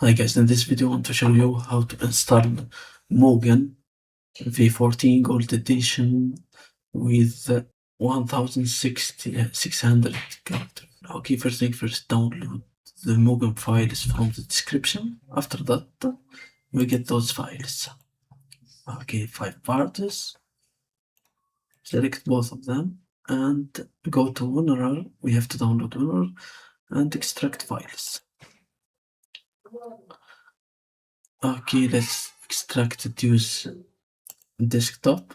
Hi guys, in this video I want to show you how to install Mugen V14 Gold Edition with 1600 characters. Okay, first thing first, download the Mugen files from the description. After that, we get those files. Okay, 5 parts. Select both of them and go to WinRAR. We have to download WinRAR and extract files. Okay, let's extract it. Use desktop.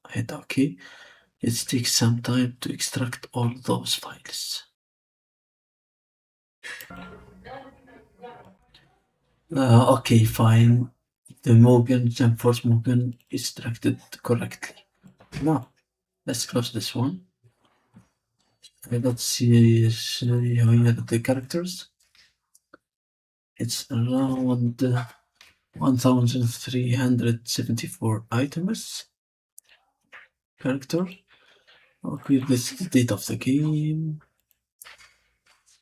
Hit OK. It takes some time to extract all those files. Okay, fine. The Mugen, Gemforce Mugen is extracted correctly. Now, let's close this one. Let's see here the characters. It's around 1374 items. Character. Okay, this is the date of the game.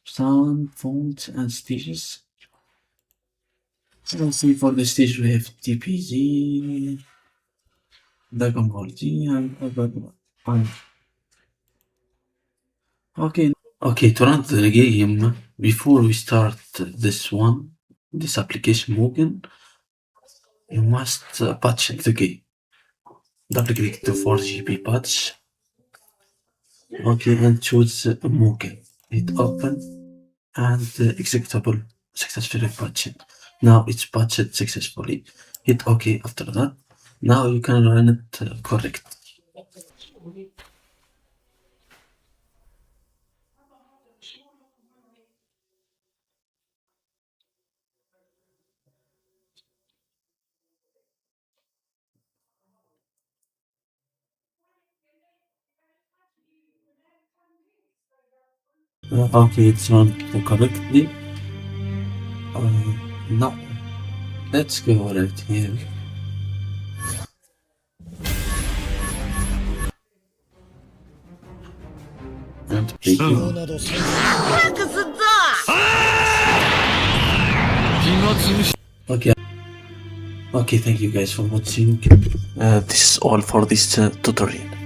Sound, fonts, and stages. Let's see, for the stage we have TPZ, Dragon Ball Z, and Okay, to run the game, before we start this application Mugen, you must patch the game. Double click the 4GB patch. Okay, and choose Mugen. Hit open and executable successfully patched. Now it's patched successfully. Hit OK after that. Now you can run it correctly. Okay, it's run correctly. Now let's go right here. And Okay, thank you guys for watching. This is all for this tutorial.